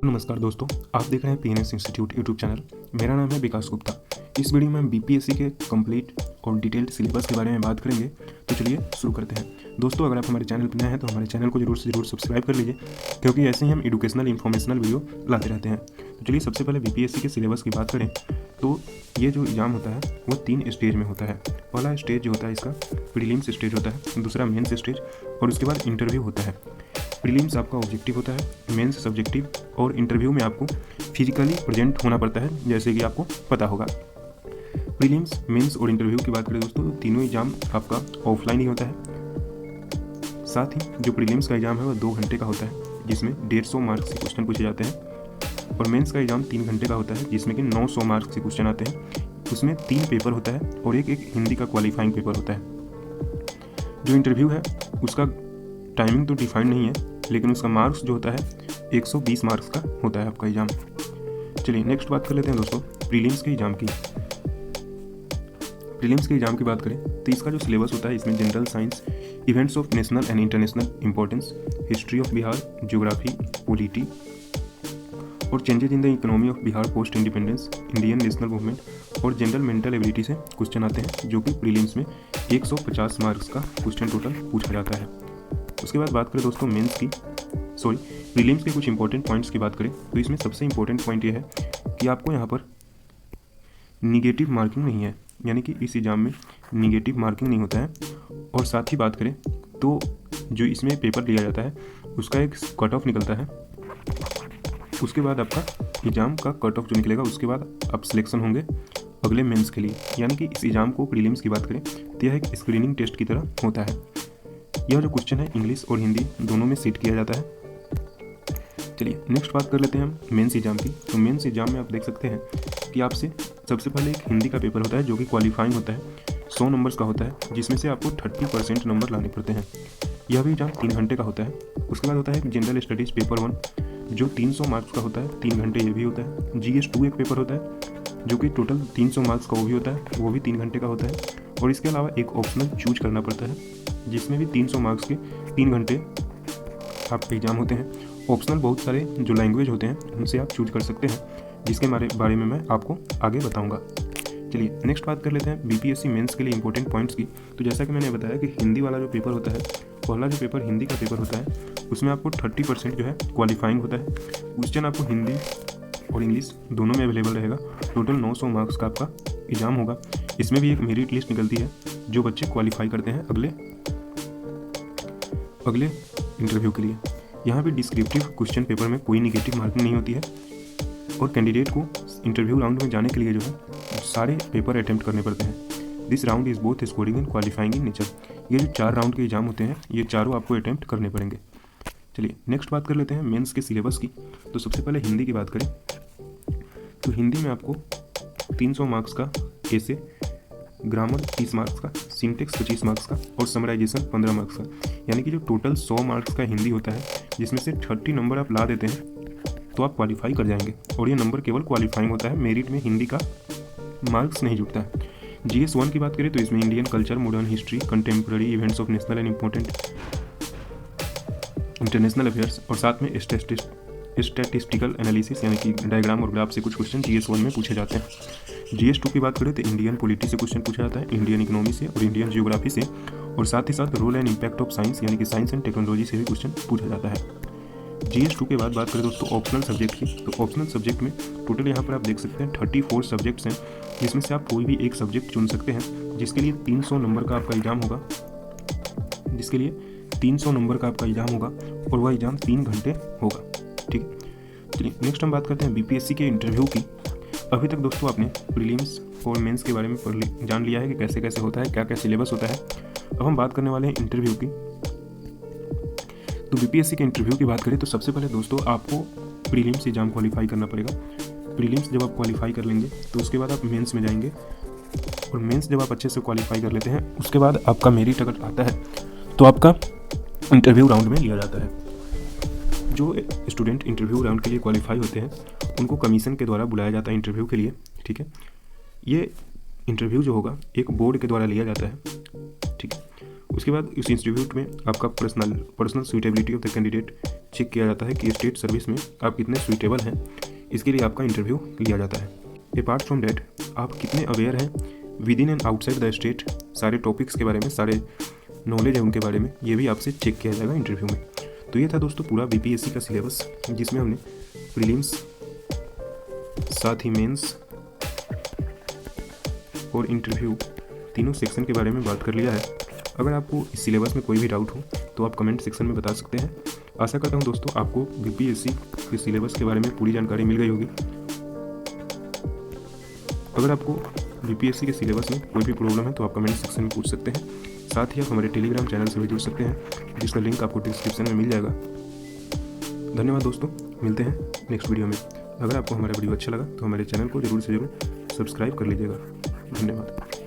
नमस्कार दोस्तों, आप देख रहे हैं पीएनएस इंस्टीट्यूट यूट्यूब चैनल। मेरा नाम है विकास गुप्ता। इस वीडियो में हम बीपीएससी के कंप्लीट और डिटेल्ड सिलेबस के बारे में बात करेंगे। तो चलिए शुरू करते हैं। दोस्तों, अगर आप हमारे चैनल पर नए हैं तो हमारे चैनल को जरूर से जरूर सब्सक्राइब कर लीजिए, क्योंकि ऐसे ही हम एजुकेशनल इन्फॉर्मेशनल वीडियो लाते रहते हैं। तो चलिए सबसे पहले बीपीएससी के सिलेबस की बात करें तो ये जो एग्ज़ाम होता है वो 3 स्टेज में होता है। पहला स्टेज जो होता है इसका प्रीलिम्स स्टेज होता है, दूसरा मेंस स्टेज और उसके बाद इंटरव्यू होता है। प्रीलिम्स आपका ऑब्जेक्टिव होता है, मेंस सब्जेक्टिव और इंटरव्यू में आपको फिजिकली प्रेजेंट होना पड़ता है, जैसे कि आपको पता होगा। प्रीलिम्स, मेंस और इंटरव्यू की बात करें दोस्तों, तीनों एग्जाम आपका ऑफलाइन ही होता है। साथ ही जो प्रीलिम्स का एग्जाम है वो 2 घंटे का होता है, जिसमें 150 मार्क्स से क्वेश्चन पूछे जाते हैं, और मेंस का एग्जाम 3 घंटे का होता है, जिसमें कि 900 मार्क्स से क्वेश्चन आते हैं। उसमें 3 पेपर होता है और एक हिंदी का क्वालिफाइंग पेपर होता है। जो इंटरव्यू है उसका टाइमिंग तो डिफाइंड नहीं है, लेकिन उसका मार्क्स जो होता है 120 मार्क्स का होता है आपका एग्जाम। चलिए नेक्स्ट बात कर लेते हैं दोस्तों प्रीलिम्स के एग्जाम की। प्रीलिम्स के एग्जाम की बात करें तो इसका जो सिलेबस होता है इसमें general science, events of national and international importance, history of Bihar, geography, polity और changes in the economy of Bihar post independence, Indian national movement और जनरल मेंटल एबिलिटी से क्वेश्चन आते हैं, जो कि प्रीलिम्स में 150 मार्क्स का क्वेश्चन टोटल पूछा जाता है। उसके बाद बात करें दोस्तों प्रीलिम्स के कुछ इंपॉर्टेंट पॉइंट्स की बात करें तो इसमें सबसे इंपॉर्टेंट पॉइंट ये है कि आपको यहाँ पर निगेटिव मार्किंग नहीं है, यानी कि इस एग्जाम में निगेटिव मार्किंग नहीं होता है। और साथ ही बात करें तो जो इसमें पेपर लिया जाता है उसका एक कट ऑफ निकलता है। उसके बाद आपका एग्ज़ाम का कट ऑफ जो निकलेगा उसके बाद आप सिलेक्शन होंगे अगले मेंस के लिए। यानी कि इस एग्ज़ाम को प्रीलिम्स की बात करें तो यह एक स्क्रीनिंग टेस्ट की तरह होता है। यह जो क्वेश्चन है इंग्लिश और हिंदी दोनों में सेट किया जाता है। चलिए नेक्स्ट बात कर लेते हैं हम मेंस एग्जाम की। तो मेंस एग्जाम में आप देख सकते हैं कि आपसे सबसे पहले एक हिंदी का पेपर होता है, जो कि क्वालिफाइंग होता है, 100 नंबर्स का होता है, जिसमें से आपको 30% नंबर लाने पड़ते हैं। यह भी एग्जाम 3 घंटे का होता है। उसके बाद होता है जनरल स्टडीज़ पेपर 1, जो 300 मार्क्स का होता है, 3 घंटे ये भी होता है। GS2 एक पेपर होता है जो कि टोटल 300 मार्क्स का वो भी होता है, वो भी 3 घंटे का होता है। और इसके अलावा एक ऑप्शनल चूज करना पड़ता है, जिसमें भी 300 मार्क्स के 3 घंटे आपके एग्जाम होते हैं। ऑप्शनल बहुत सारे जो लैंग्वेज होते हैं उनसे आप चूज कर सकते हैं, जिसके बारे में मैं आपको आगे बताऊंगा। चलिए नेक्स्ट बात कर लेते हैं बीपीएससी मेंस के लिए इंपॉर्टेंट पॉइंट्स की। तो जैसा कि मैंने बताया कि हिंदी वाला जो पेपर होता है, पहला जो पेपर हिंदी का पेपर होता है, उसमें आपको 30% जो है क्वालिफाइंग होता है। क्वेश्चन आपको हिंदी और इंग्लिश दोनों में अवेलेबल रहेगा। टोटल 900 मार्क्स का आपका एग्जाम होगा। इसमें भी एक मेरिट लिस्ट निकलती है जो बच्चे क्वालिफाई करते हैं अगले इंटरव्यू के लिए। यहाँ भी डिस्क्रिप्टिव क्वेश्चन पेपर में कोई निगेटिव मार्किंग नहीं होती है, और कैंडिडेट को इंटरव्यू राउंड में जाने के लिए जो है सारे पेपर अटेम्प्ट करने पड़ते हैं। This round is both scoring and qualifying in nature. ये जो 4 राउंड के एग्जाम होते हैं ये चारों आपको अटेम्प्ट करने पड़ेंगे। चलिए नेक्स्ट बात कर लेते हैं मेंस के सिलेबस की। तो सबसे पहले हिंदी की बात करें तो हिंदी में आपको 300 मार्क्स का ऐसे, ग्रामर 30 मार्क्स का, सिंटेक्स 25 मार्क्स का और समराइजेशन 15 मार्क्स का। यानी कि जो टोटल 100 मार्क्स का हिंदी होता है, जिसमें से 30 नंबर आप ला देते हैं तो आप क्वालिफाई कर जाएंगे। और ये नंबर केवल क्वालिफाइंग होता है, मेरिट में हिंदी का मार्क्स नहीं जुड़ता है। GS1 की बात करें तो इसमें Indian culture, modern history, contemporary events of national and important international affairs और साथ में स्टैटिस्टिकल एनालिसिस यानी कि डायग्राम और ग्राफ से कुछ क्वेश्चन GS1 में पूछे जाते हैं। GS2 की बात करें तो इंडियन पॉलिटी से क्वेश्चन पूछा जाता है, इंडियन इकोनॉमी से और इंडियन जियोग्राफी से, और साथ ही साथ role and impact of science यानी कि साइंस एंड टेक्नोलॉजी से भी क्वेश्चन पूछा जाता है। GS2 के बाद बात करें दोस्तों ऑप्शनल सब्जेक्ट की। तो ऑप्शनल सब्जेक्ट में टोटल यहाँ पर आप देख सकते हैं 34 सब्जेक्ट्स हैं, जिसमें से आप कोई भी एक सब्जेक्ट चुन सकते हैं, जिसके लिए 300 नंबर का आपका एग्जाम होगा, और वह एग्जाम 3 घंटे होगा। ठीक है, चलिए नेक्स्ट हम बात करते हैं बीपीएससी के इंटरव्यू की। अभी तक दोस्तों आपने प्रीलिम्स और मेंस के बारे में जान लिया है कि कैसे कैसे होता है, क्या क्या सिलेबस होता है। अब हम बात करने वाले हैं इंटरव्यू की। तो बीपीएससी के इंटरव्यू की बात करें तो सबसे पहले दोस्तों आपको प्रीलिम्स एग्जाम क्वालिफाई करना पड़ेगा। प्रीलिम्स जब आप क्वालिफाई कर लेंगे तो उसके बाद आप मेंस में जाएंगे, और मेंस जब आप अच्छे से क्वालिफाई कर लेते हैं उसके बाद आपका मेरिट अगर आता है तो आपका इंटरव्यू राउंड में लिया जाता है। जो स्टूडेंट इंटरव्यू राउंड के लिए क्वालिफाई होते हैं उनको कमीशन के द्वारा बुलाया जाता है इंटरव्यू के लिए। ठीक है, ये इंटरव्यू जो होगा एक बोर्ड के द्वारा लिया जाता है। ठीक है, उसके बाद इस इंस्टीट्यूट में आपका personal suitability of the candidate check किया जाता है कि स्टेट सर्विस में आप कितने सूटेबल हैं, इसके लिए आपका इंटरव्यू लिया जाता है। अपार्ट फ्रॉम डैट आप कितने अवेयर हैं with in and outside the state, सारे टॉपिक्स के बारे में, सारे नॉलेज है उनके बारे में, ये भी आपसे चेक किया जाएगा इंटरव्यू में। तो ये था दोस्तों पूरा बीपीएससी का सिलेबस, जिसमें हमने प्रीलिम्स, साथ ही मेंस और इंटरव्यू तीनों सेक्शन के बारे में बात कर लिया है। अगर आपको इस सिलेबस में कोई भी डाउट हो तो आप कमेंट सेक्शन में बता सकते हैं। आशा करता हूँ दोस्तों आपको बीपीएससी के सिलेबस के बारे में पूरी जानकारी मिल गई होगी। अगर आपको बीपीएससी के सिलेबस में कोई भी प्रॉब्लम है तो आप कमेंट सेक्शन में पूछ सकते हैं। साथ ही आप हमारे टेलीग्राम चैनल से भी जुड़ सकते हैं, जिसका लिंक आपको डिस्क्रिप्शन में मिल जाएगा। धन्यवाद दोस्तों, मिलते हैं नेक्स्ट वीडियो में। अगर आपको हमारा वीडियो अच्छा लगा तो हमारे चैनल को ज़रूर से ज़रूर सब्सक्राइब कर लीजिएगा। धन्यवाद।